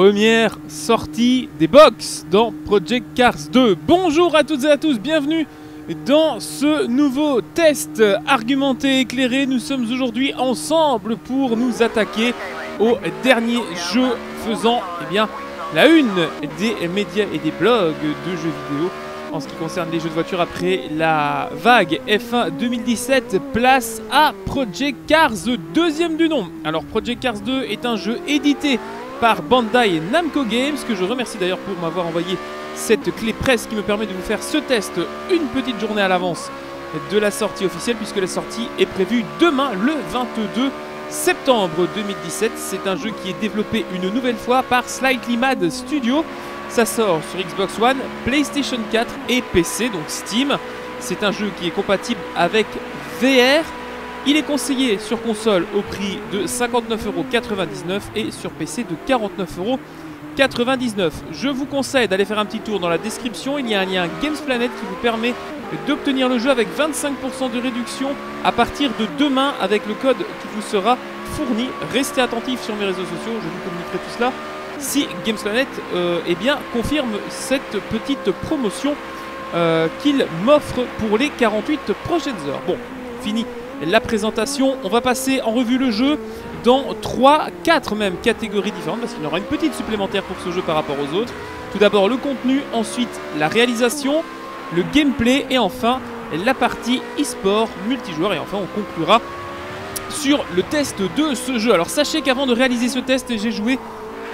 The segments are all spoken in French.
première sortie des box dans Project Cars 2. Bonjour à toutes et à tous, bienvenue dans ce nouveau test argumenté et éclairé. Nous sommes aujourd'hui ensemble pour nous attaquer au dernier jeu faisant la une des médias et des blogs de jeux vidéo. En ce qui concerne les jeux de voiture, après la vague F1 2017, place à Project Cars, deuxième du nom. Alors Project Cars 2 est un jeu édité par Bandai Namco Games, que je remercie d'ailleurs pour m'avoir envoyé cette clé presse qui me permet de vous faire ce test une petite journée à l'avance de la sortie officielle, puisque la sortie est prévue demain, le 22 septembre 2017. C'est un jeu qui est développé une nouvelle fois par Slightly Mad Studio. Ça sort sur Xbox One, PlayStation 4 et PC, donc Steam. C'est un jeu qui est compatible avec VR. Il est conseillé sur console au prix de 59,99 € et sur PC de 49,99 €. Je vous conseille d'aller faire un petit tour dans la description. Il y a un lien Gamesplanet qui vous permet d'obtenir le jeu avec 25% de réduction à partir de demain avec le code qui vous sera fourni. Restez attentifs sur mes réseaux sociaux, je vous communiquerai tout cela si Gamesplanet confirme cette petite promotion qu'il m'offre pour les 48 prochaines heures. Bon, fini la présentation, on va passer en revue le jeu dans 4 même catégories différentes, parce qu'il y aura une petite supplémentaire pour ce jeu par rapport aux autres. Tout d'abord le contenu, ensuite la réalisation, le gameplay et enfin la partie e-sport multijoueur, et enfin on conclura sur le test de ce jeu. Alors sachez qu'avant de réaliser ce test, j'ai joué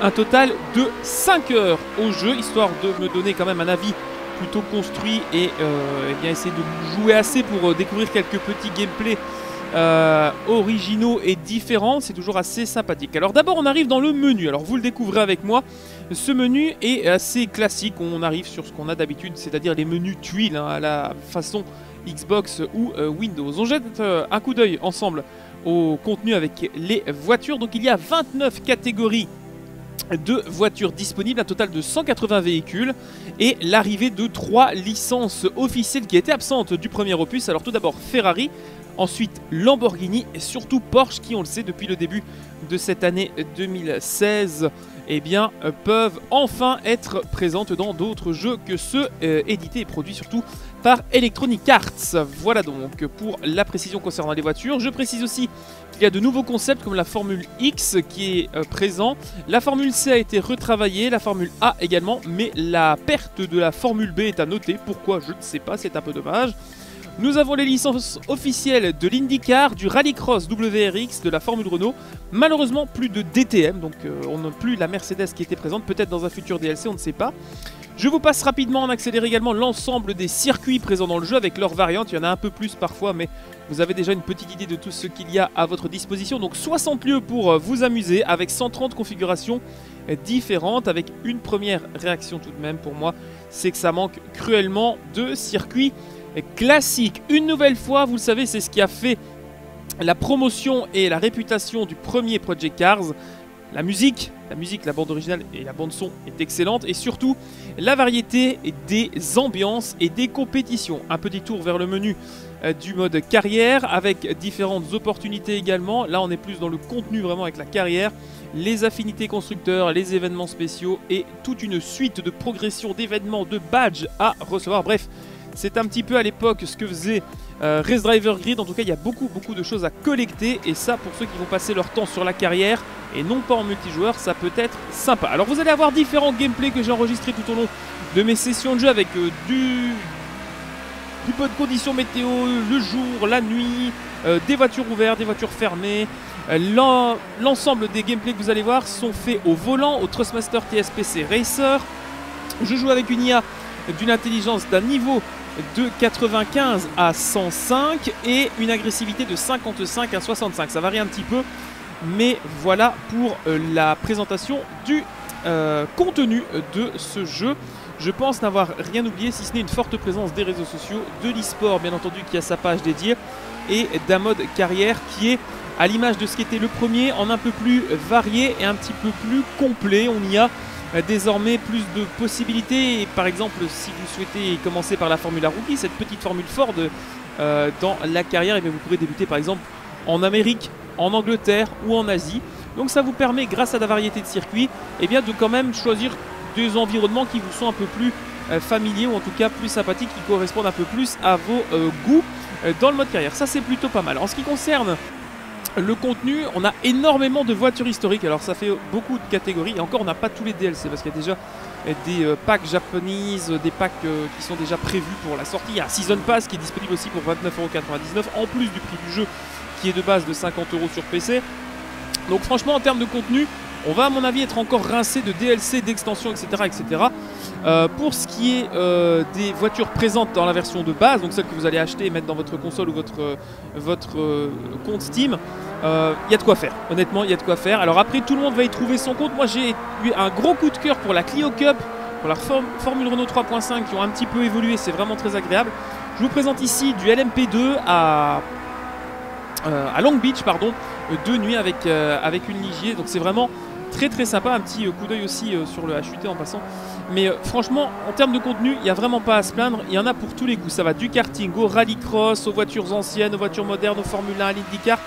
un total de 5 heures au jeu, histoire de me donner quand même un avis plutôt construit et essayer de jouer assez pour découvrir quelques petits gameplays originaux et différents. C'est toujours assez sympathique. Alors d'abord on arrive dans le menu. Alors vous le découvrez avec moi. Ce menu est assez classique. On arrive sur ce qu'on a d'habitude, c'est-à-dire les menus tuiles à la façon Xbox ou Windows. On jette un coup d'œil ensemble au contenu avec les voitures. Donc il y a 29 catégories de voitures disponibles, un total de 180 véhicules et l'arrivée de 3 licences officielles qui étaient absentes du premier opus. Alors tout d'abord Ferrari, ensuite Lamborghini et surtout Porsche qui, on le sait, depuis le début de cette année 2016 peuvent enfin être présentes dans d'autres jeux que ceux édités et produits surtout par Electronic Arts. Voilà donc pour la précision concernant les voitures. Je précise aussi qu'il y a de nouveaux concepts comme la Formule X qui est présent. La Formule C a été retravaillée, la Formule A également, mais la perte de la Formule B est à noter. Pourquoi? Je ne sais pas, c'est un peu dommage. Nous avons les licences officielles de l'IndyCar, du Rallycross WRX, de la Formule Renault. Malheureusement, plus de DTM, donc on n'a plus la Mercedes qui était présente, peut-être dans un futur DLC, on ne sait pas. Je vous passe rapidement en accéléré également l'ensemble des circuits présents dans le jeu avec leurs variantes. Il y en a un peu plus parfois, mais vous avez déjà une petite idée de tout ce qu'il y a à votre disposition. Donc 60 lieux pour vous amuser avec 130 configurations différentes. Avec une première réaction tout de même pour moi, c'est que ça manque cruellement de circuits classiques. Une nouvelle fois, vous le savez, c'est ce qui a fait la promotion et la réputation du premier Project Cars. La musique, la bande originale et la bande son est excellente, et surtout la variété des ambiances et des compétitions. Un petit tour vers le menu du mode carrière avec différentes opportunités également. Là on est plus dans le contenu vraiment avec la carrière, les affinités constructeurs, les événements spéciaux et toute une suite de progression d'événements, de badges à recevoir. Bref, c'est un petit peu à l'époque ce que faisait Race Driver Grid. En tout cas, il y a beaucoup de choses à collecter. Et ça, pour ceux qui vont passer leur temps sur la carrière et non pas en multijoueur, ça peut être sympa. Alors, vous allez avoir différents gameplays que j'ai enregistrés tout au long de mes sessions de jeu avec du peu de conditions météo, le jour, la nuit, des voitures ouvertes, des voitures fermées. L'ensemble des gameplays que vous allez voir sont faits au volant, au Trustmaster TSPC Racer. Je joue avec une IA d'une intelligence d'un niveau de 95 à 105 et une agressivité de 55 à 65. Ça varie un petit peu, mais voilà pour la présentation du contenu de ce jeu. Je pense n'avoir rien oublié, si ce n'est une forte présence des réseaux sociaux, de l'e-sport bien entendu qui a sa page dédiée, et d'un mode carrière qui est à l'image de ce qui était le premier, en un peu plus varié et un petit peu plus complet. On y a désormais plus de possibilités, et par exemple si vous souhaitez commencer par la Formula Rookie, cette petite formule Ford dans la carrière, et bien vous pourrez débuter par exemple en Amérique, en Angleterre ou en Asie. Donc ça vous permet, grâce à la variété de circuits, eh bien, de quand même choisir des environnements qui vous sont un peu plus familiers, ou en tout cas plus sympathiques, qui correspondent un peu plus à vos goûts dans le mode carrière. Ça c'est plutôt pas mal. En ce qui concerne le contenu, on a énormément de voitures historiques. Alors ça fait beaucoup de catégories. Et encore, on n'a pas tous les DLC parce qu'il y a déjà des packs japonaises, des packs qui sont déjà prévus pour la sortie. Il y a un Season Pass qui est disponible aussi pour 29,99 € en plus du prix du jeu qui est de base de 50 € sur PC. Donc franchement, en termes de contenu, on va à mon avis être encore rincé de DLC, d'extensions, etc. etc. Pour ce qui est des voitures présentes dans la version de base, donc celles que vous allez acheter et mettre dans votre console ou votre compte Steam, il y a de quoi faire. Honnêtement, il y a de quoi faire. Alors après, tout le monde va y trouver son compte. Moi, j'ai eu un gros coup de cœur pour la Clio Cup, pour la Formule Renault 3.5 qui ont un petit peu évolué. C'est vraiment très agréable. Je vous présente ici du LMP2 à Long Beach, pardon, de nuit avec une Ligier. Donc c'est vraiment très très sympa. Un petit coup d'œil aussi sur le HUT en passant. Mais franchement, en termes de contenu, il n'y a vraiment pas à se plaindre. Il y en a pour tous les goûts. Ça va du karting au rallycross, aux voitures anciennes, aux voitures modernes, aux Formule 1, à l'IndyCar.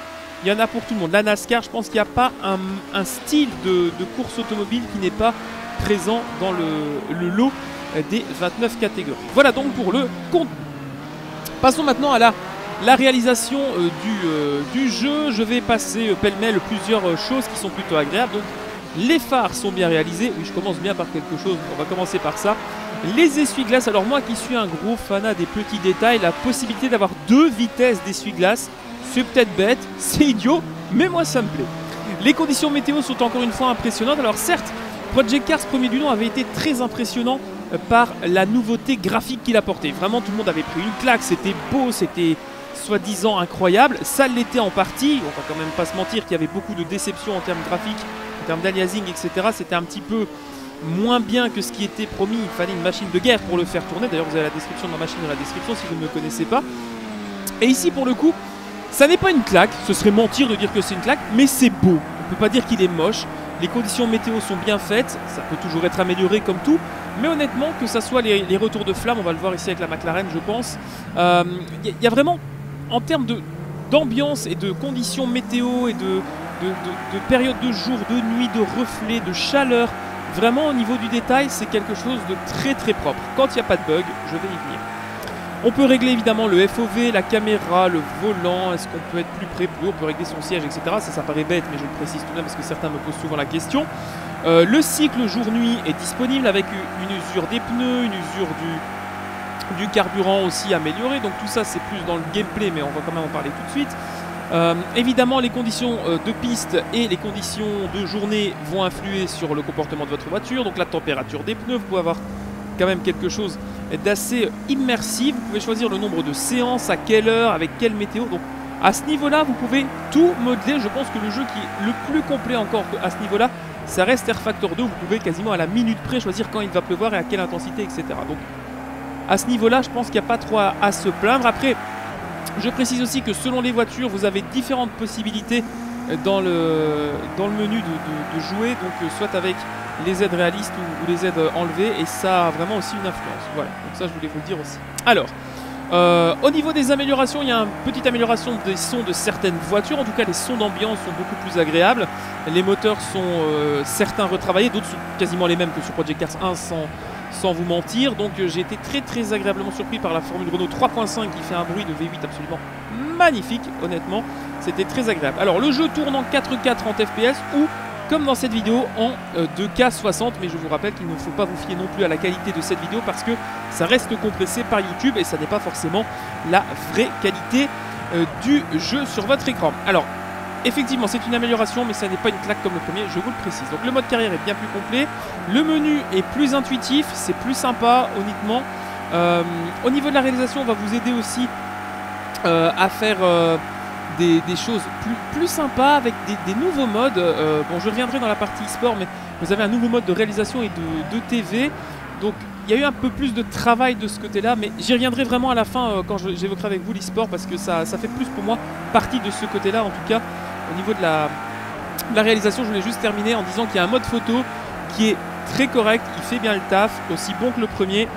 Il y en a pour tout le monde. La NASCAR, je pense qu'il n'y a pas un style de course automobile qui n'est pas présent dans le lot des 29 catégories. Voilà donc pour le contenu. Passons maintenant à la réalisation du jeu. Je vais passer pêle-mêle plusieurs choses qui sont plutôt agréables. Donc, les phares sont bien réalisés. Oui, je commence bien par quelque chose. On va commencer par ça. Les essuie-glaces. Alors moi qui suis un gros fanat des petits détails, la possibilité d'avoir 2 vitesses d'essuie-glaces, c'est peut-être bête, c'est idiot, mais moi ça me plaît. Les conditions météo sont encore une fois impressionnantes. Alors certes, Project Cars premier du nom avait été très impressionnant par la nouveauté graphique qu'il apportait. Vraiment, tout le monde avait pris une claque. C'était beau, c'était soi-disant incroyable. Ça l'était en partie. On va quand même pas se mentir qu'il y avait beaucoup de déceptions en termes graphiques, en termes d'aliasing, etc. C'était un petit peu moins bien que ce qui était promis. Il fallait une machine de guerre pour le faire tourner. D'ailleurs, vous avez la description de ma machine dans la description si vous ne me connaissez pas. Et ici, pour le coup, ça n'est pas une claque. Ce serait mentir de dire que c'est une claque, mais c'est beau. On ne peut pas dire qu'il est moche. Les conditions météo sont bien faites. Ça peut toujours être amélioré comme tout. Mais honnêtement, que ça soit les retours de flammes, on va le voir ici avec la McLaren, je pense. Il y a vraiment, en termes d'ambiance et de conditions météo et de période de jour, de nuit, de reflets, de chaleur, vraiment au niveau du détail, c'est quelque chose de très très propre. Quand il n'y a pas de bug, je vais y venir. On peut régler évidemment le FOV, la caméra, le volant, est-ce qu'on peut être plus près, plus haut, on peut régler son siège, etc. Ça paraît bête, mais je le précise tout de même parce que certains me posent souvent la question. Le cycle jour-nuit est disponible avec une usure des pneus, une usure du carburant aussi améliorée. Donc tout ça c'est plus dans le gameplay, mais on va quand même en parler tout de suite. Évidemment, les conditions de piste et les conditions de journée vont influer sur le comportement de votre voiture. Donc la température des pneus, vous pouvez avoir quand même quelque chose d'assez immersif. Vous pouvez choisir le nombre de séances, à quelle heure, avec quelle météo. Donc à ce niveau-là, vous pouvez tout modeler. Je pense que le jeu qui est le plus complet encore à ce niveau-là, ça reste Air Factor 2. Vous pouvez quasiment à la minute près choisir quand il va pleuvoir et à quelle intensité, etc. Donc à ce niveau-là, je pense qu'il n'y a pas trop à se plaindre. Après, je précise aussi que selon les voitures, vous avez différentes possibilités dans le menu de jouer. Donc soit avec les aides réalistes ou les aides enlevées, et ça a vraiment aussi une influence. Voilà, donc ça je voulais vous le dire aussi. Alors, au niveau des améliorations, il y a une petite amélioration des sons de certaines voitures. En tout cas, les sons d'ambiance sont beaucoup plus agréables. Les moteurs sont certains retravaillés, d'autres sont quasiment les mêmes que sur Project Cars 1 sans vous mentir. Donc j'ai été très très agréablement surpris par la Formule Renault 3.5 qui fait un bruit de V8 absolument magnifique, honnêtement. C'était très agréable. Alors le jeu tourne en 4K 30 FPS ou comme dans cette vidéo en 2K 60, mais je vous rappelle qu'il ne faut pas vous fier non plus à la qualité de cette vidéo parce que ça reste compressé par YouTube et ça n'est pas forcément la vraie qualité du jeu sur votre écran. Alors effectivement c'est une amélioration, mais ça n'est pas une claque comme le premier, je vous le précise. Donc le mode carrière est bien plus complet, le menu est plus intuitif, c'est plus sympa honnêtement. Au niveau de la réalisation, on va vous aider aussi à faire des choses plus sympas avec des nouveaux modes. Bon, je reviendrai dans la partie e-sport, mais vous avez un nouveau mode de réalisation et de TV. Donc il y a eu un peu plus de travail de ce côté-là, mais j'y reviendrai vraiment à la fin quand j'évoquerai avec vous l'e-sport, parce que ça fait plus pour moi partie de ce côté-là. En tout cas, au niveau de la réalisation, je voulais juste terminer en disant qu'il y a un mode photo qui est très correct, il fait bien le taf, aussi bon que le premier.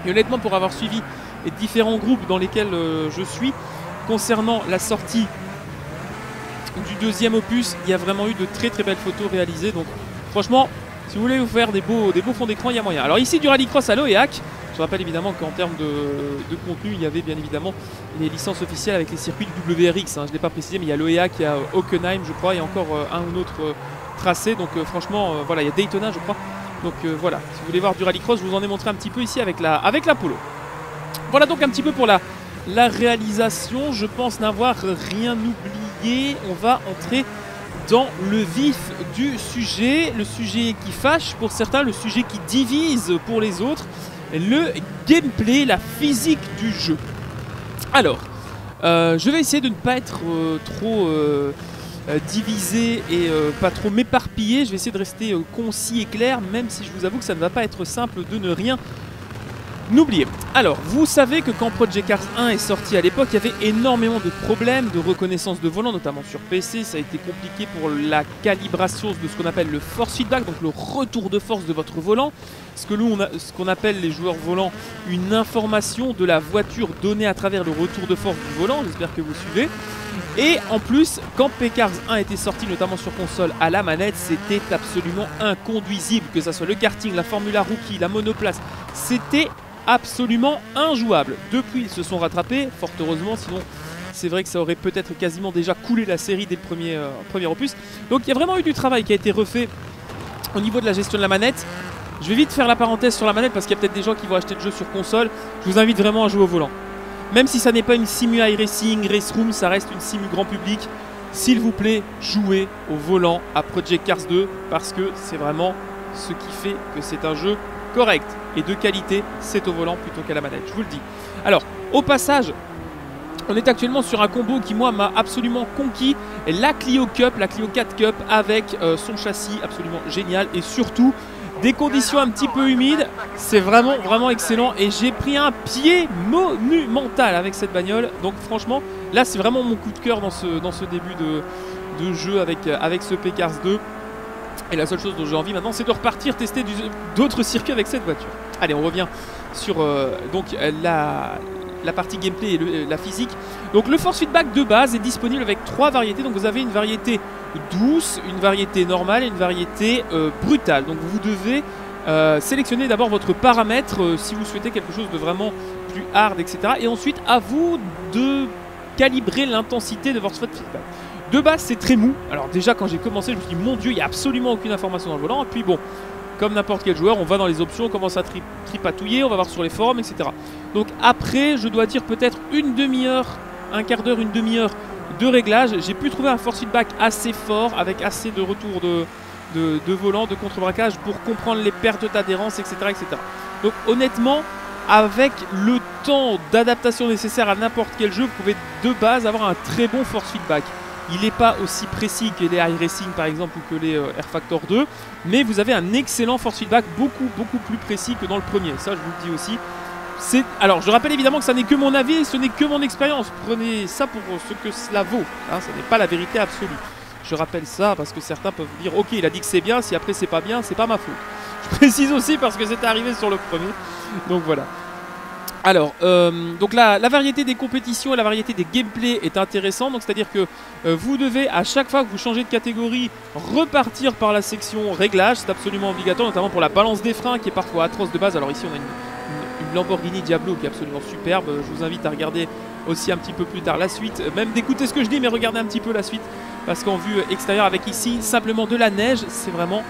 Et honnêtement, pour avoir suivi les différents groupes dans lesquels je suis, concernant la sortie du deuxième opus, il y a vraiment eu de très très belles photos réalisées. Donc franchement, si vous voulez vous faire des beaux fonds d'écran, il y a moyen. Alors ici du rallycross à l'Oeac. Je rappelle évidemment qu'en termes de contenu, il y avait bien évidemment les licences officielles avec les circuits du WRX. Hein. Je ne l'ai pas précisé, mais il y a l'Oeac, il y a Hockenheim, je crois, il y a encore un ou autre tracé. Donc franchement, voilà, il y a Daytona, je crois. Donc voilà, si vous voulez voir du rallycross, je vous en ai montré un petit peu ici avec la Polo. Voilà donc un petit peu pour la réalisation. Je pense n'avoir rien oublié. On va entrer dans le vif du sujet. Le sujet qui fâche pour certains, le sujet qui divise pour les autres. Le gameplay, la physique du jeu. Alors, je vais essayer de ne pas être trop divisé et pas trop m'éparpiller. Je vais essayer de rester concis et clair, même si je vous avoue que ça ne va pas être simple de ne rien oublier. Alors, vous savez que quand Project Cars 1 est sorti à l'époque, il y avait énormément de problèmes de reconnaissance de volant, notamment sur PC. Ça a été compliqué pour la calibration de ce qu'on appelle le force feedback, donc le retour de force de votre volant. Ce qu'on appelle les joueurs volants une information de la voiture donnée à travers le retour de force du volant. J'espère que vous suivez. Et en plus, quand P-Cars 1 était sorti, notamment sur console à la manette, c'était absolument inconduisible. Que ça soit le karting, la Formula Rookie, la monoplace, c'était absolument injouable. Depuis, ils se sont rattrapés, fort heureusement, sinon c'est vrai que ça aurait peut-être quasiment déjà coulé la série dès le premier opus. Donc il y a vraiment eu du travail qui a été refait au niveau de la gestion de la manette. Je vais vite faire la parenthèse sur la manette parce qu'il y a peut-être des gens qui vont acheter le jeu sur console. Je vous invite vraiment à jouer au volant. Même si ça n'est pas une simu iRacing, Race Room, ça reste une simu grand public. S'il vous plaît, jouez au volant à Project Cars 2 parce que c'est vraiment ce qui fait que c'est un jeu correct et de qualité, c'est au volant plutôt qu'à la manette, je vous le dis. Alors, au passage, on est actuellement sur un combo qui, moi, m'a absolument conquis. La Clio Cup, la Clio 4 Cup avec son châssis absolument génial et surtout des conditions un petit peu humides. C'est vraiment, vraiment excellent et j'ai pris un pied monumental avec cette bagnole. Donc franchement, là, c'est vraiment mon coup de cœur dans ce début de jeu avec ce P-Cars 2. Et la seule chose dont j'ai envie maintenant, c'est de repartir tester d'autres circuits avec cette voiture. Allez, on revient sur donc la partie gameplay et la physique. Donc le force feedback de base est disponible avec 3 variétés. Donc vous avez une variété douce, une variété normale et une variété brutale. Donc vous devez sélectionner d'abord votre paramètre si vous souhaitez quelque chose de vraiment plus hard, etc. Et ensuite à vous de calibrer l'intensité de votre force feedback. De base, c'est très mou. Alors déjà, quand j'ai commencé, je me suis dit, mon Dieu, il n'y a absolument aucune information dans le volant. Et puis bon, comme n'importe quel joueur, on va dans les options, on commence à tripatouiller, on va voir sur les forums, etc. Donc après, je dois dire peut-être une demi-heure, un quart d'heure, une demi-heure de réglage. J'ai pu trouver un force feedback assez fort, avec assez de retour de volant, de contre-braquage pour comprendre les pertes d'adhérence, etc., etc. Donc honnêtement, avec le temps d'adaptation nécessaire à n'importe quel jeu, vous pouvez de base avoir un très bon force feedback. Il n'est pas aussi précis que les iRacing par exemple ou que les Air Factor 2, mais vous avez un excellent force feedback beaucoup plus précis que dans le premier. Ça, je vous le dis aussi. Alors, je rappelle évidemment que ça n'est que mon avis, ce n'est que mon expérience. Prenez ça pour ce que cela vaut. Hein, ce n'est pas la vérité absolue. Je rappelle ça parce que certains peuvent dire ok, il a dit que c'est bien, si après c'est pas bien, c'est pas ma faute. Je précise aussi parce que c'était arrivé sur le premier. Donc voilà. Alors, donc la variété des compétitions et la variété des gameplays est intéressante. Donc c'est-à-dire que vous devez, à chaque fois que vous changez de catégorie, repartir par la section réglage. C'est absolument obligatoire, notamment pour la balance des freins qui est parfois atroce de base. Alors ici, on a une Lamborghini Diablo qui est absolument superbe. Je vous invite à regarder aussi un petit peu plus tard la suite. Même d'écouter ce que je dis, mais regardez un petit peu la suite. Parce qu'en vue extérieure, avec ici, simplement de la neige, c'est vraiment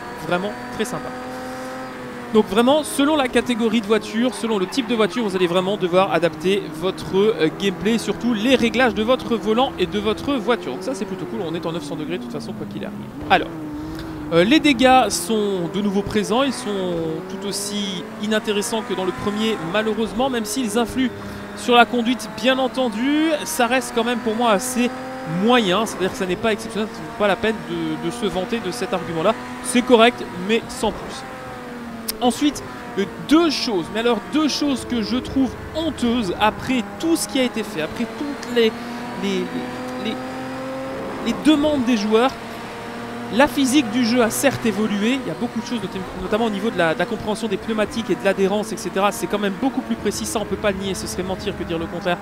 très sympa. Donc vraiment, selon la catégorie de voiture, selon le type de voiture, vous allez vraiment devoir adapter votre gameplay, surtout les réglages de votre volant et de votre voiture. Donc ça c'est plutôt cool, on est en 900 degrés de toute façon quoi qu'il arrive. Alors, les dégâts sont de nouveau présents, ils sont tout aussi inintéressants que dans le premier malheureusement, même s'ils influent sur la conduite bien entendu, ça reste quand même pour moi assez moyen, c'est-à-dire que ça n'est pas exceptionnel, ça ne vaut pas la peine de se vanter de cet argument-là. C'est correct, mais sans plus. Ensuite, deux choses que je trouve honteuses après tout ce qui a été fait, après toutes les demandes des joueurs. La physique du jeu a certes évolué, il y a beaucoup de choses, notamment au niveau de la compréhension des pneumatiques et de l'adhérence, etc. C'est quand même beaucoup plus précis, ça on peut pas le nier, ce serait mentir que dire le contraire.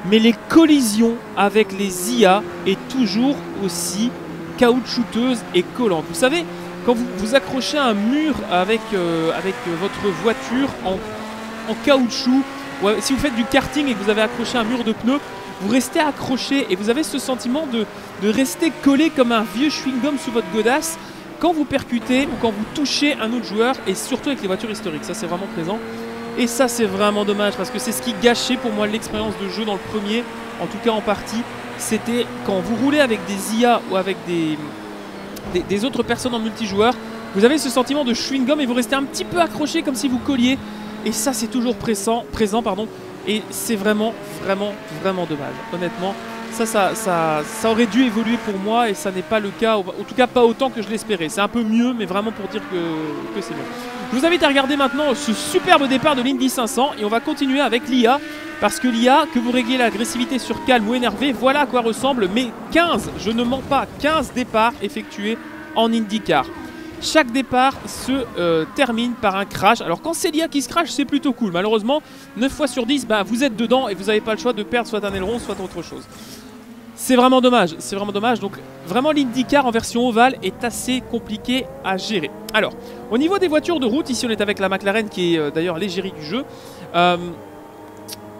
mais les collisions avec les IA est toujours aussi caoutchouteuse et collante. Vous savez, quand vous accrochez un mur avec votre voiture en caoutchouc, ouais, si vous faites du karting et que vous avez accroché un mur de pneus, vous restez accroché et vous avez ce sentiment de rester collé comme un vieux chewing-gum sous votre godasse quand vous percutez ou quand vous touchez un autre joueur, et surtout avec les voitures historiques. Ça, c'est vraiment présent. Et ça, c'est vraiment dommage parce que c'est ce qui gâchait pour moi l'expérience de jeu dans le premier, en tout cas en partie. C'était quand vous roulez avec des IA ou avec des autres personnes en multijoueur, vous avez ce sentiment de chewing-gum et vous restez un petit peu accroché comme si vous colliez. Et ça, c'est toujours présent, et c'est vraiment dommage. Honnêtement, ça aurait dû évoluer pour moi et ça n'est pas le cas, en tout cas pas autant que je l'espérais. C'est un peu mieux, mais vraiment pour dire que c'est mieux. Je vous invite à regarder maintenant ce superbe départ de l'Indy 500 et on va continuer avec l'IA, parce que l'IA, que vous réglez l'agressivité sur calme ou énervé, voilà à quoi ressemble mes 15, je ne mens pas, 15 départs effectués en IndyCar. Chaque départ se termine par un crash. Alors quand c'est l'IA qui se crash, c'est plutôt cool. Malheureusement, 9 fois sur 10, vous êtes dedans et vous n'avez pas le choix de perdre soit un aileron, soit autre chose. C'est vraiment dommage, c'est vraiment dommage. Donc vraiment l'IndyCar en version ovale est assez compliqué à gérer. Alors, au niveau des voitures de route, ici on est avec la McLaren qui est d'ailleurs l'égérie du jeu.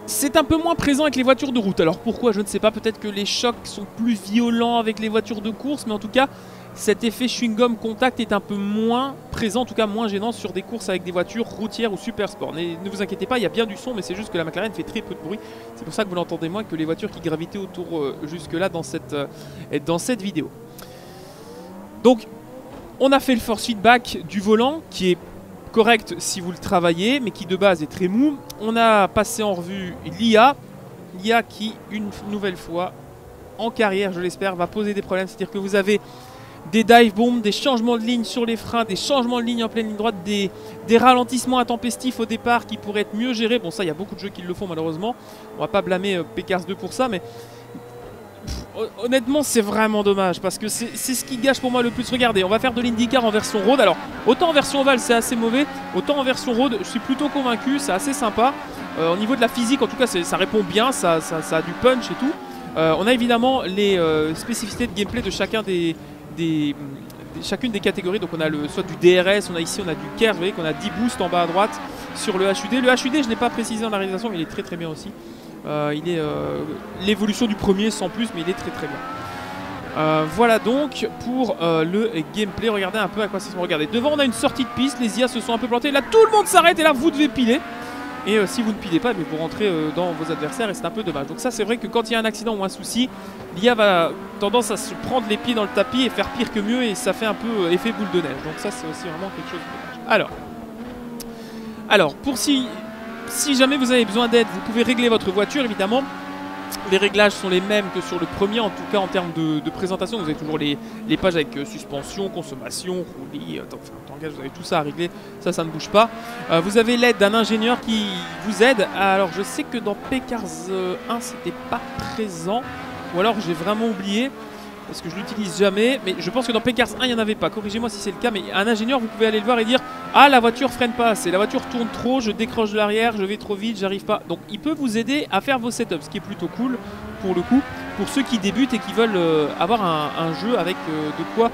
C'est un peu moins présent avec les voitures de route. Alors pourquoi, je ne sais pas, peut-être que les chocs sont plus violents avec les voitures de course, mais en tout cas, cet effet chewing-gum contact est un peu moins présent, en tout cas moins gênant sur des courses avec des voitures routières ou super sport. Ne vous inquiétez pas, il y a bien du son, mais c'est juste que la McLaren fait très peu de bruit. C'est pour ça que vous l'entendez moins que les voitures qui gravitaient autour jusque-là dans cette vidéo. Donc, on a fait le force feedback du volant, qui est correct si vous le travaillez, mais qui de base est très mou. On a passé en revue l'IA qui, une nouvelle fois, en carrière, je l'espère, va poser des problèmes. C'est-à-dire que vous avez des dive bombs, des changements de ligne sur les freins, des changements de ligne en pleine ligne droite, des ralentissements intempestifs au départ qui pourraient être mieux gérés. Bon, ça, il y a beaucoup de jeux qui le font malheureusement. On va pas blâmer P-Cars 2 pour ça, mais honnêtement, c'est vraiment dommage parce que c'est ce qui gâche pour moi le plus. Regardez, on va faire de l'IndyCar en version road. Alors, autant en version ovale, c'est assez mauvais, autant en version road, je suis plutôt convaincu, c'est assez sympa. Au niveau de la physique, en tout cas, ça répond bien, ça a du punch et tout. On a évidemment les spécificités de gameplay de chacune des catégories. Donc on a soit du DRS, on a du KER, vous voyez qu'on a 10 boosts en bas à droite sur le HUD. Le HUD, je ne l'ai pas précisé dans la réalisation, mais il est très bien aussi. Il est l'évolution du premier sans plus, mais il est très bien. Voilà donc pour le gameplay. Regardez un peu à quoi ça se passe. Regardez, devant on a une sortie de piste, les IA se sont un peu plantés. Là tout le monde s'arrête et là vous devez piler. Et si vous ne pilez pas, vous rentrez dans vos adversaires et c'est un peu dommage. Donc ça, c'est vrai que quand il y a un accident ou un souci, l'IA va tendance à se prendre les pieds dans le tapis et faire pire que mieux, et ça fait un peu effet boule de neige. Donc ça, c'est aussi vraiment quelque chose de dommage. Alors pour si jamais vous avez besoin d'aide, vous pouvez régler votre voiture évidemment. Les réglages sont les mêmes que sur le premier, en tout cas en termes de présentation. Vous avez toujours les pages avec suspension, consommation, roulis, vous avez tout ça à régler, ça ne bouge pas. Vous avez l'aide d'un ingénieur qui vous aide. Alors je sais que dans P-Cars 1 c'était pas présent, ou alors j'ai vraiment oublié parce que je l'utilise jamais, mais je pense que dans P-Cars 1 il n'y en avait pas, corrigez-moi si c'est le cas, mais un ingénieur vous pouvez aller le voir et dire: ah, la voiture freine pas assez, la voiture tourne trop, je décroche de l'arrière, je vais trop vite, j'arrive pas. Donc il peut vous aider à faire vos setups, ce qui est plutôt cool pour le coup, pour ceux qui débutent et qui veulent avoir un jeu avec de quoi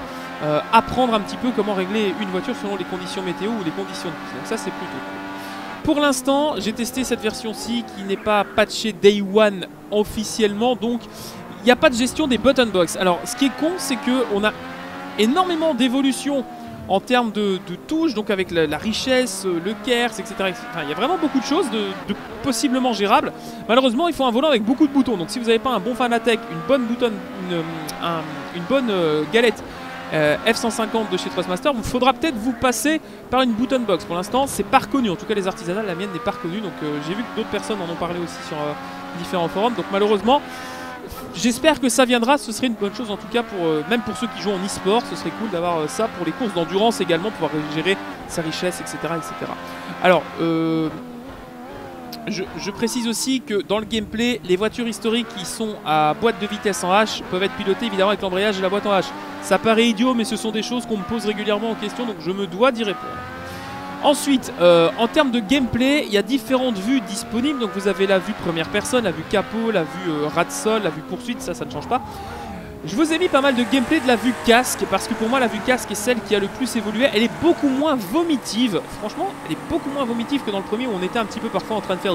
apprendre un petit peu comment régler une voiture selon les conditions météo ou les conditions de piste. Donc ça c'est plutôt cool. Pour l'instant, j'ai testé cette version-ci qui n'est pas patchée Day One officiellement, donc il n'y a pas de gestion des button box. Alors ce qui est con, c'est qu'on a énormément d'évolutions en termes de touches, donc avec la richesse, le KERS, etc. Enfin, il y a vraiment beaucoup de choses de possiblement gérables. Malheureusement, il faut un volant avec beaucoup de boutons. Donc si vous n'avez pas un bon Fanatec, une bonne galette F150 de chez Thrustmaster, il faudra peut-être vous passer par une button box. Pour l'instant, c'est pas reconnu. En tout cas, les artisanales, la mienne n'est pas reconnue. Donc j'ai vu que d'autres personnes en ont parlé aussi sur différents forums. Donc malheureusement, j'espère que ça viendra, ce serait une bonne chose en tout cas même pour ceux qui jouent en e-sport, ce serait cool d'avoir ça pour les courses d'endurance également, pouvoir gérer sa richesse, etc. etc. Alors, je précise aussi que dans le gameplay, les voitures historiques qui sont à boîte de vitesse en H peuvent être pilotées évidemment avec l'embrayage et la boîte en H. Ça paraît idiot, mais ce sont des choses qu'on me pose régulièrement en question, donc je me dois d'y répondre. Ensuite, en termes de gameplay, il y a différentes vues disponibles. Donc vous avez la vue première personne, la vue capot, la vue ras de sol, la vue poursuite, ça ne change pas. Je vous ai mis pas mal de gameplay de la vue casque parce que pour moi la vue casque est celle qui a le plus évolué. Elle est beaucoup moins vomitive. Franchement, elle est beaucoup moins vomitive que dans le premier où on était un petit peu parfois en train de faire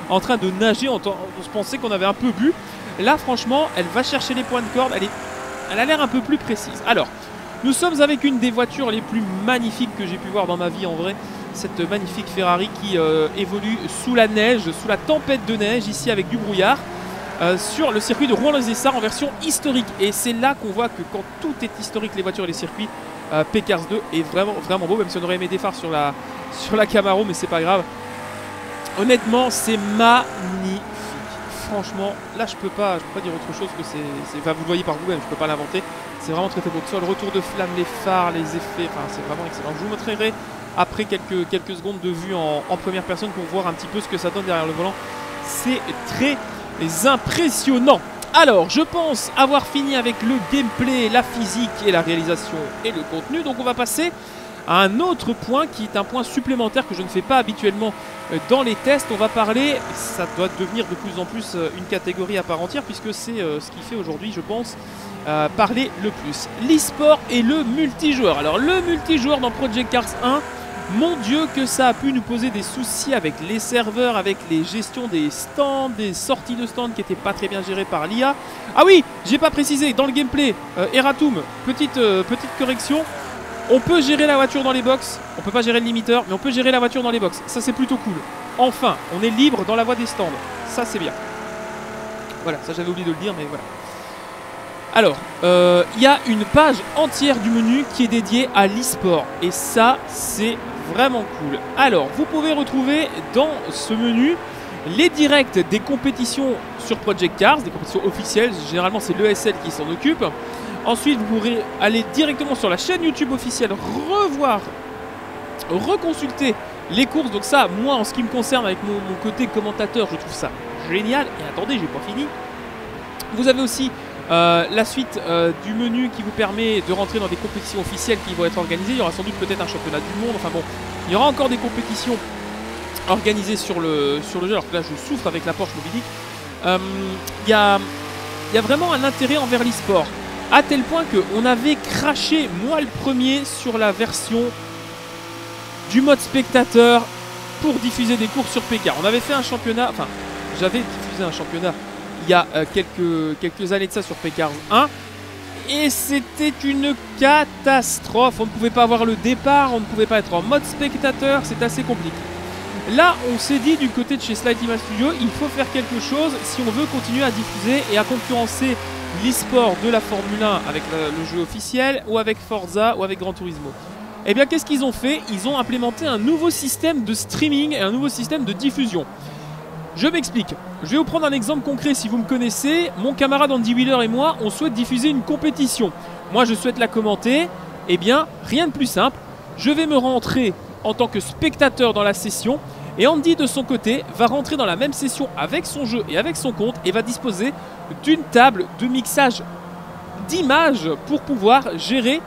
en train de nager, on se pensait qu'on avait un peu bu. Là franchement, elle va chercher les points de corde, elle a l'air un peu plus précise. Alors, nous sommes avec une des voitures les plus magnifiques que j'ai pu voir dans ma vie en vrai. Cette magnifique Ferrari qui évolue sous la neige, sous la tempête de neige, ici avec du brouillard. Sur le circuit de Rouen-les-Essarts en version historique. Et c'est là qu'on voit que quand tout est historique, les voitures et les circuits, P-Cars 2 est vraiment beau, même si on aurait aimé des phares sur la Camaro, mais c'est pas grave. Honnêtement, c'est magnifique. Franchement, là je peux pas dire autre chose que c'est. Enfin, vous le voyez par vous-même, je peux pas l'inventer. C'est vraiment très beau. Sur le retour de flamme, les phares, les effets, enfin c'est vraiment excellent. Je vous montrerai après quelques secondes de vue en première personne pour voir un petit peu ce que ça donne derrière le volant. C'est très impressionnant. Alors, je pense avoir fini avec le gameplay, la physique et la réalisation et le contenu. Donc on va passer à un autre point qui est un point supplémentaire que je ne fais pas habituellement dans les tests. On va parler, ça doit devenir de plus en plus une catégorie à part entière puisque c'est ce qui fait aujourd'hui, je pense, parler le plus. L'e-sport et le multijoueur. Alors le multijoueur dans Project Cars 1, mon Dieu que ça a pu nous poser des soucis avec les serveurs, avec les gestions des stands, des sorties de stands qui n'étaient pas très bien gérées par l'IA. Ah oui, j'ai pas précisé, dans le gameplay, Eratum, petite correction, on peut gérer la voiture dans les box, on peut pas gérer le limiteur, mais on peut gérer la voiture dans les box, ça c'est plutôt cool. Enfin, on est libre dans la voie des stands, ça c'est bien. Voilà, ça j'avais oublié de le dire, mais voilà. Alors, il y a une page entière du menu qui est dédiée à l'e-sport, et ça c'est vraiment cool. Alors, vous pouvez retrouver dans ce menu les directs des compétitions sur Project Cars, des compétitions officielles. Généralement, c'est l'ESL qui s'en occupe. Ensuite, vous pourrez aller directement sur la chaîne YouTube officielle, reconsulter les courses. Donc ça, moi, en ce qui me concerne, avec mon côté commentateur, je trouve ça génial. Et attendez, j'ai pas fini. Vous avez aussi la suite du menu qui vous permet de rentrer dans des compétitions officielles qui vont être organisées. Il y aura sans doute peut-être un championnat du monde. Enfin bon, il y aura encore des compétitions organisées sur le jeu. Alors que là, je souffre avec la Porsche Mobilic. Il y a vraiment un intérêt envers l'e-sport. À tel point qu'on avait craché, moi le premier, sur la version du mode spectateur pour diffuser des courses sur PK. On avait fait un championnat, enfin, j'avais diffusé un championnat il y a quelques années de ça sur P-Cars 1 et c'était une catastrophe. On ne pouvait pas avoir le départ, on ne pouvait pas être en mode spectateur, c'est assez compliqué. Là, on s'est dit du côté de chez Slightima Studio, il faut faire quelque chose si on veut continuer à diffuser et à concurrencer l'e-sport de la Formule 1 avec le jeu officiel ou avec Forza ou avec Gran Turismo. Et bien, qu'est-ce qu'ils ont fait? Ils ont implémenté un nouveau système de streaming et un nouveau système de diffusion. Je m'explique. Je vais vous prendre un exemple concret si vous me connaissez. Mon camarade Andy Wheeler et moi, on souhaite diffuser une compétition. Moi, je souhaite la commenter. Eh bien, rien de plus simple. Je vais me rentrer en tant que spectateur dans la session. Et Andy, de son côté, va rentrer dans la même session avec son jeu et avec son compte et va disposer d'une table de mixage d'images pour pouvoir gérer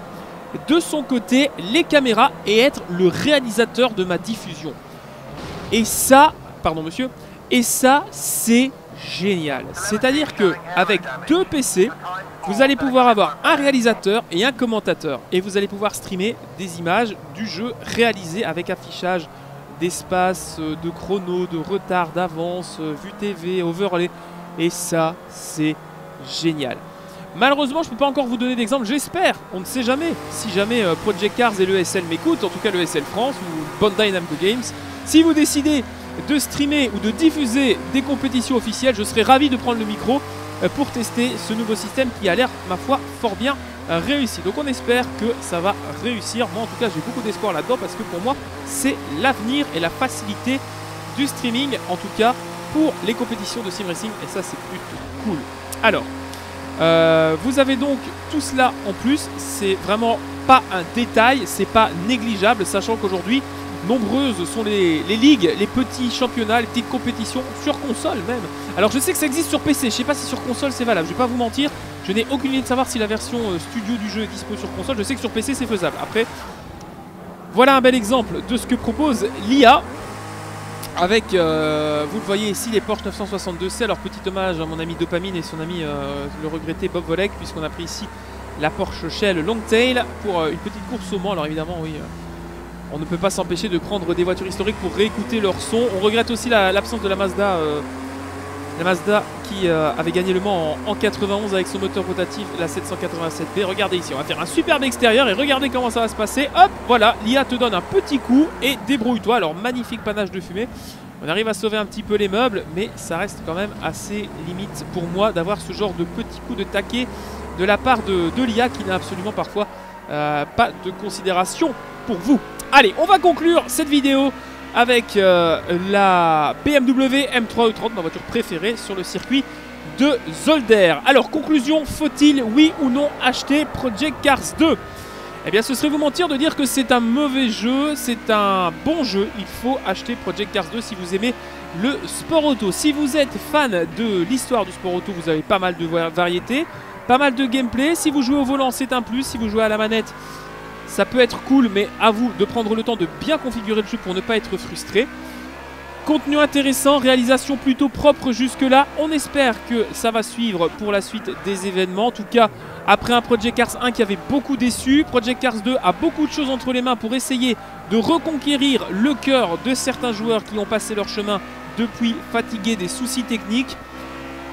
de son côté les caméras et être le réalisateur de ma diffusion. Et ça, pardon monsieur, et ça c'est génial. C'est-à-dire que avec deux PC, vous allez pouvoir avoir un réalisateur et un commentateur et vous allez pouvoir streamer des images du jeu réalisées avec affichage d'espace, de chrono, de retard, d'avance, vue TV, overlay. Et ça, c'est génial. Malheureusement, je ne peux pas encore vous donner d'exemple. J'espère, on ne sait jamais, si jamais Project Cars et l'ESL m'écoutent, en tout cas l'ESL France ou Bandai Namco Games, si vous décidez de streamer ou de diffuser des compétitions officielles, je serai ravi de prendre le micro pour tester ce nouveau système qui a l'air, ma foi, fort bien réussi. Donc on espère que ça va réussir. Moi en tout cas j'ai beaucoup d'espoir là-dedans parce que pour moi c'est l'avenir et la facilité du streaming, en tout cas pour les compétitions de sim racing, et ça c'est plutôt cool. Alors vous avez donc tout cela en plus, c'est vraiment pas un détail, c'est pas négligeable, sachant qu'aujourd'hui nombreuses sont les ligues, les petits championnats, les petites compétitions sur console même. Alors je sais que ça existe sur PC, je sais pas si sur console c'est valable, je vais pas vous mentir, je n'ai aucune idée de savoir si la version studio du jeu est dispo sur console, je sais que sur PC c'est faisable. Après, Voilà un bel exemple de ce que propose l'IA. Avec, vous le voyez ici, les Porsche 962C. Alors petit hommage à mon ami Dopamine et son ami le regretté Bob Volek, puisqu'on a pris ici la Porsche Shell Longtail pour une petite course au Mans. Alors évidemment, oui, on ne peut pas s'empêcher de prendre des voitures historiques pour réécouter leur son. On regrette aussi l'absence de la Mazda qui avait gagné le Mans en 91 avec son moteur rotatif, la 787B. Regardez ici, on va faire un superbe extérieur et regardez comment ça va se passer. Hop, voilà, l'IA te donne un petit coup et débrouille-toi. Alors magnifique panache de fumée. On arrive à sauver un petit peu les meubles, mais ça reste quand même assez limite pour moi d'avoir ce genre de petit coup de taquet de la part de l'IA qui n'a absolument parfois pas de considération pour vous. Allez, on va conclure cette vidéo avec la BMW M3 E30, ma voiture préférée sur le circuit de Zolder. Alors, conclusion, faut-il, oui ou non, acheter Project Cars 2? Eh bien, ce serait vous mentir de dire que c'est un mauvais jeu, c'est un bon jeu. Il faut acheter Project Cars 2 si vous aimez le sport auto. Si vous êtes fan de l'histoire du sport auto, vous avez pas mal de variétés, pas mal de gameplay. Si vous jouez au volant, c'est un plus. Si vous jouez à la manette, ça peut être cool, mais à vous de prendre le temps de bien configurer le jeu pour ne pas être frustré. Contenu intéressant, réalisation plutôt propre jusque-là. On espère que ça va suivre pour la suite des événements. En tout cas, après un Project Cars 1 qui avait beaucoup déçu, Project Cars 2 a beaucoup de choses entre les mains pour essayer de reconquérir le cœur de certains joueurs qui ont passé leur chemin depuis fatigués des soucis techniques.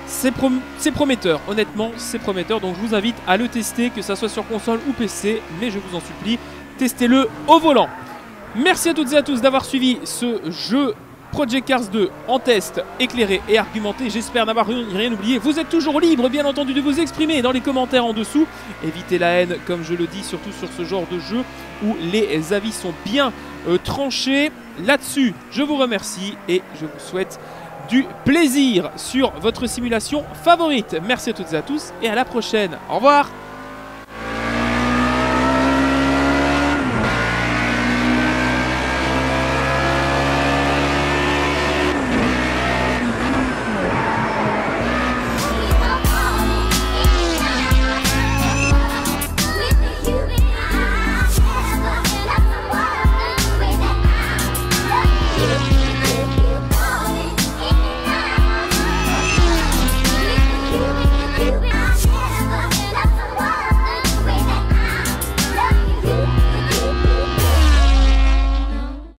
C'est prometteur, honnêtement c'est prometteur, donc je vous invite à le tester, que ça soit sur console ou PC, mais je vous en supplie, testez-le au volant. Merci à toutes et à tous d'avoir suivi ce jeu Project Cars 2 en test éclairé et argumenté. J'espère n'avoir rien oublié. Vous êtes toujours libre, bien entendu, de vous exprimer dans les commentaires en dessous. Évitez la haine, comme je le dis, surtout sur ce genre de jeu où les avis sont bien tranchés. Là-dessus, je vous remercie et je vous souhaite du plaisir sur votre simulation favorite. Merci à toutes et à tous et à la prochaine. Au revoir.